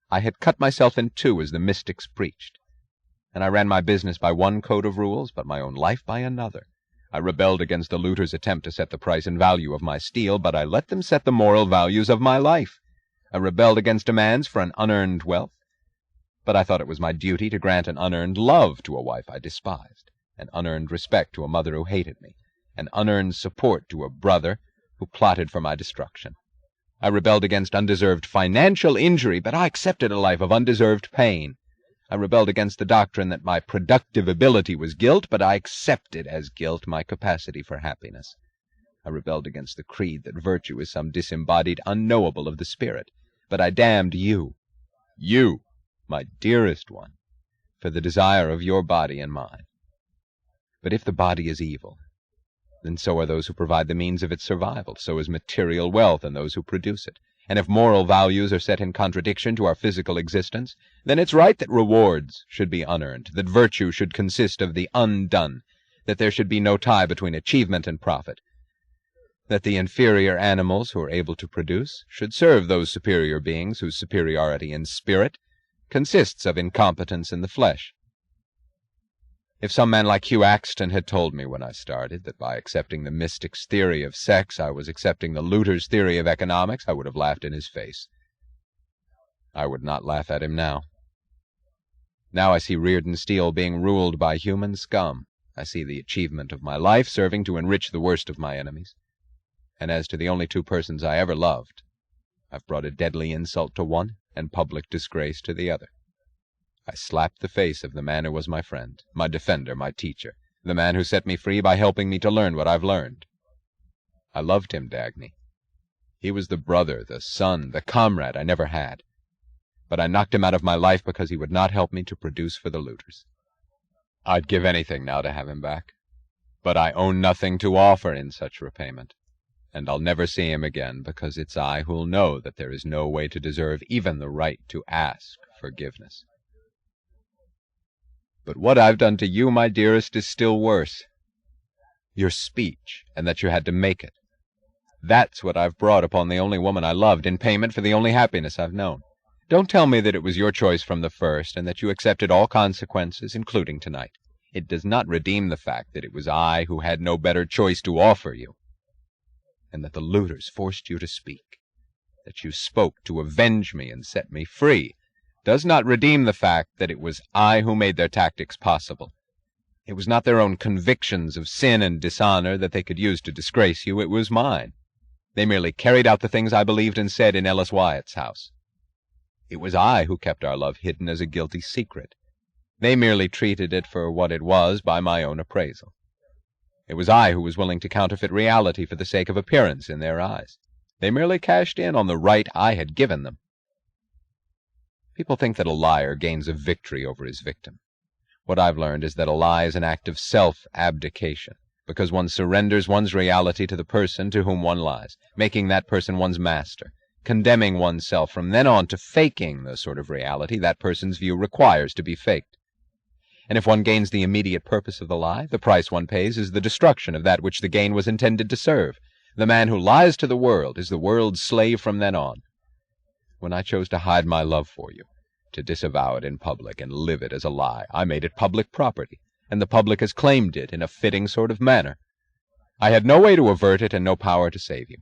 I had cut myself in two as the mystics preached, and I ran my business by one code of rules, but my own life by another. I rebelled against the looters' attempt to set the price and value of my steel, but I let them set the moral values of my life. I rebelled against demands for an unearned wealth, but I thought it was my duty to grant an unearned love to a wife I despised, an unearned respect to a mother who hated me, an unearned support to a brother who plotted for my destruction. I rebelled against undeserved financial injury, but I accepted a life of undeserved pain. I rebelled against the doctrine that my productive ability was guilt, but I accepted as guilt my capacity for happiness. I rebelled against the creed that virtue is some disembodied unknowable of the spirit, but I damned you, my dearest one, for the desire of your body and mine. But if the body is evil, then so are those who provide the means of its survival, so is material wealth and those who produce it. And if moral values are set in contradiction to our physical existence, then it's right that rewards should be unearned, that virtue should consist of the undone, that there should be no tie between achievement and profit, that the inferior animals who are able to produce should serve those superior beings whose superiority in spirit consists of incompetence in the flesh. If some man like Hugh Axton had told me when I started that by accepting the mystic's theory of sex I was accepting the looter's theory of economics, I would have laughed in his face. I would not laugh at him now. Now I see Reardon Steele being ruled by human scum. I see the achievement of my life serving to enrich the worst of my enemies. And as to the only two persons I ever loved, I've brought a deadly insult to one and public disgrace to the other. I slapped the face of the man who was my friend, my defender, my teacher, the man who set me free by helping me to learn what I've learned. I loved him, Dagny. He was the brother, the son, the comrade I never had. But I knocked him out of my life because he would not help me to produce for the looters. I'd give anything now to have him back, but I own nothing to offer in such repayment, and I'll never see him again because it's I who'll know that there is no way to deserve even the right to ask forgiveness. But what I've done to you, my dearest, is still worse. Your speech, and that you had to make it. That's what I've brought upon the only woman I loved in payment for the only happiness I've known. Don't tell me that it was your choice from the first, and that you accepted all consequences, including tonight. It does not redeem the fact that it was I who had no better choice to offer you, and that the looters forced you to speak, that you spoke to avenge me and set me free. Does not redeem the fact that it was I who made their tactics possible. It was not their own convictions of sin and dishonor that they could use to disgrace you. It was mine. They merely carried out the things I believed and said in Ellis Wyatt's house. It was I who kept our love hidden as a guilty secret. They merely treated it for what it was by my own appraisal. It was I who was willing to counterfeit reality for the sake of appearance in their eyes. They merely cashed in on the right I had given them. People think that a liar gains a victory over his victim. What I've learned is that a lie is an act of self-abdication, because one surrenders one's reality to the person to whom one lies, making that person one's master, condemning oneself from then on to faking the sort of reality that person's view requires to be faked. And if one gains the immediate purpose of the lie, the price one pays is the destruction of that which the gain was intended to serve. The man who lies to the world is the world's slave from then on. When I chose to hide my love for you, to disavow it in public and live it as a lie, I made it public property, and the public has claimed it in a fitting sort of manner. I had no way to avert it and no power to save you.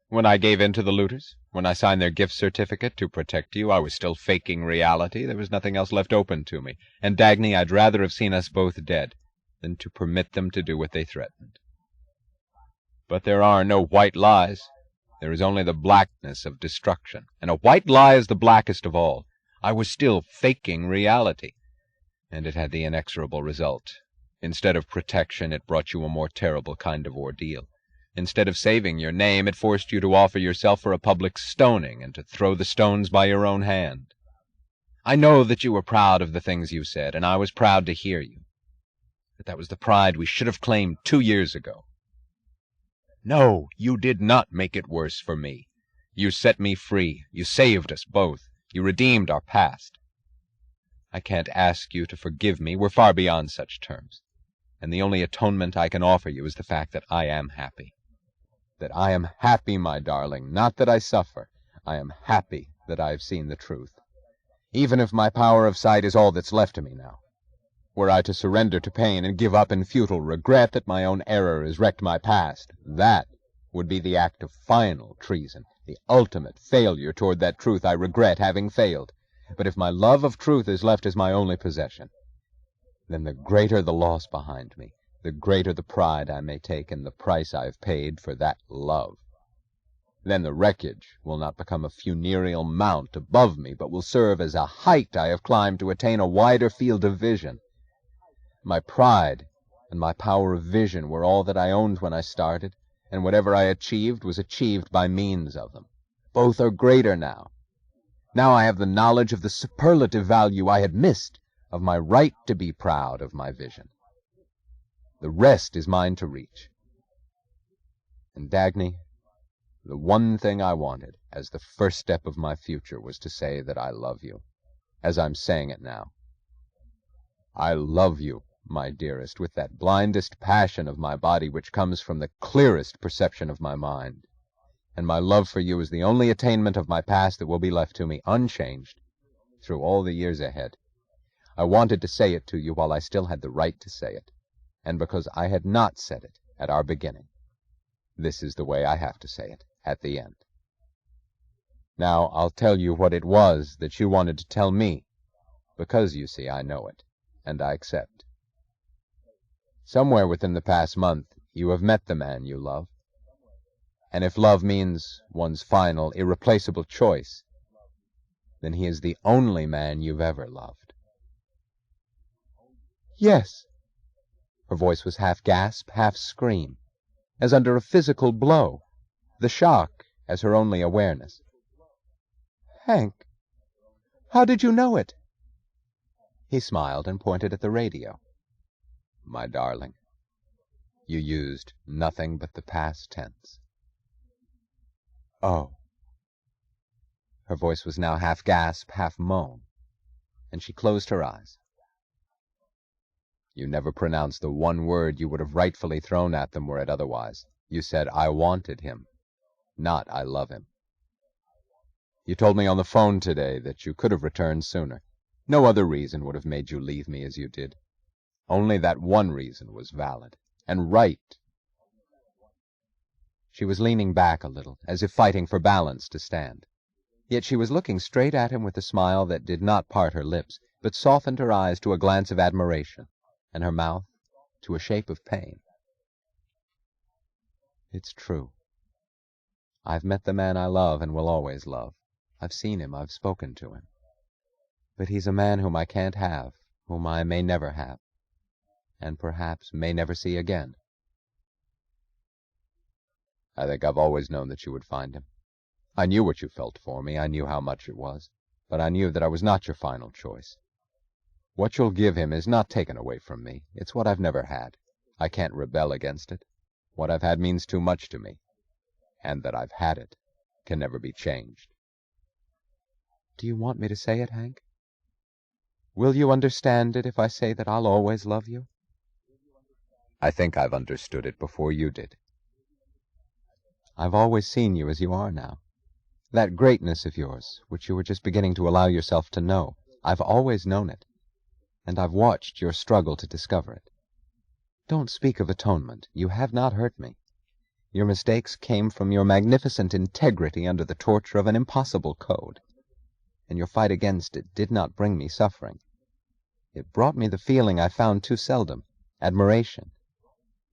When I gave in to the looters, when I signed their gift certificate to protect you, I was still faking reality. There was nothing else left open to me, and Dagny, I'd rather have seen us both dead than to permit them to do what they threatened. But there are no white lies. There is only the blackness of destruction, and a white lie is the blackest of all. I was still faking reality, and it had the inexorable result. Instead of protection, it brought you a more terrible kind of ordeal. Instead of saving your name, it forced you to offer yourself for a public stoning and to throw the stones by your own hand. I know that you were proud of the things you said, and I was proud to hear you. But that was the pride we should have claimed 2 years ago. No, you did not make it worse for me. You set me free. You saved us both. You redeemed our past. I can't ask you to forgive me. We're far beyond such terms. And the only atonement I can offer you is the fact that I am happy. That I am happy, my darling, not that I suffer. I am happy that I have seen the truth. Even if my power of sight is all that's left to me now, were I to surrender to pain and give up in futile regret that my own error has wrecked my past, that would be the act of final treason, the ultimate failure toward that truth I regret having failed. But if my love of truth is left as my only possession, then the greater the loss behind me, the greater the pride I may take in the price I have paid for that love. Then the wreckage will not become a funereal mount above me, but will serve as a height I have climbed to attain a wider field of vision. My pride and my power of vision were all that I owned when I started, and whatever I achieved was achieved by means of them. Both are greater now. Now I have the knowledge of the superlative value I had missed, of my right to be proud of my vision. The rest is mine to reach. And Dagny, the one thing I wanted, as the first step of my future, was to say that I love you, as I'm saying it now. I love you, my dearest, with that blindest passion of my body which comes from the clearest perception of my mind. And my love for you is the only attainment of my past that will be left to me unchanged through all the years ahead. I wanted to say it to you while I still had the right to say it, and because I had not said it at our beginning, this is the way I have to say it at the end. Now I'll tell you what it was that you wanted to tell me, because, you see, I know it, and I accept. Somewhere within the past month you have met the man you love, and if love means one's final, irreplaceable choice, then he is the only man you've ever loved. Yes. Her voice was half gasp, half scream, as under a physical blow, the shock as her only awareness. Hank, how did you know it? He smiled and pointed at the radio. My darling, you used nothing but the past tense. Oh. Her voice was now half gasp, half moan, and she closed her eyes. You never pronounced the one word you would have rightfully thrown at them were it otherwise. You said, I wanted him, not I love him. You told me on the phone today that you could have returned sooner. No other reason would have made you leave me as you did. Only that one reason was valid, and right. She was leaning back a little, as if fighting for balance to stand. Yet she was looking straight at him with a smile that did not part her lips, but softened her eyes to a glance of admiration, and her mouth to a shape of pain. It's true. I've met the man I love and will always love. I've seen him, I've spoken to him. But he's a man whom I can't have, whom I may never have, and perhaps may never see again. I think I've always known that you would find him. I knew what you felt for me, I knew how much it was, but I knew that I was not your final choice. What you'll give him is not taken away from me. It's what I've never had. I can't rebel against it. What I've had means too much to me, and that I've had it can never be changed. Do you want me to say it, Hank? Will you understand it if I say that I'll always love you? I think I've understood it before you did. I've always seen you as you are now. That greatness of yours, which you were just beginning to allow yourself to know, I've always known it, and I've watched your struggle to discover it. Don't speak of atonement. You have not hurt me. Your mistakes came from your magnificent integrity under the torture of an impossible code, and your fight against it did not bring me suffering. It brought me the feeling I found too seldom, admiration.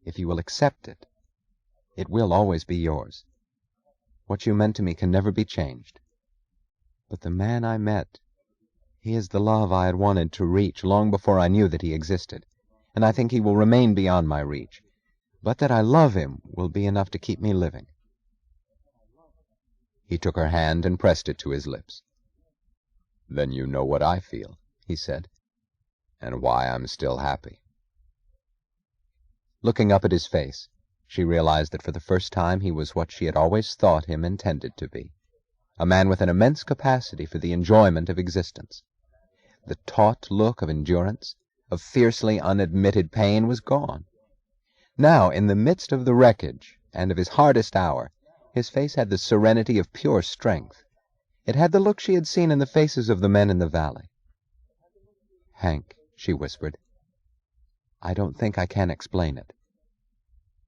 If you will accept it, it will always be yours. What you meant to me can never be changed. But the man I met, he is the love I had wanted to reach long before I knew that he existed, and I think he will remain beyond my reach. But that I love him will be enough to keep me living. He took her hand and pressed it to his lips. Then you know what I feel, he said, and why I'm still happy. Looking up at his face, she realized that for the first time he was what she had always thought him intended to be, a man with an immense capacity for the enjoyment of existence. The taut look of endurance, of fiercely unadmitted pain, was gone. Now, in the midst of the wreckage and of his hardest hour, his face had the serenity of pure strength. It had the look she had seen in the faces of the men in the valley. "Hank," she whispered, "I don't think I can explain it,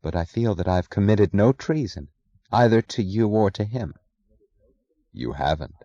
but I feel that I've committed no treason, either to you or to him." You haven't.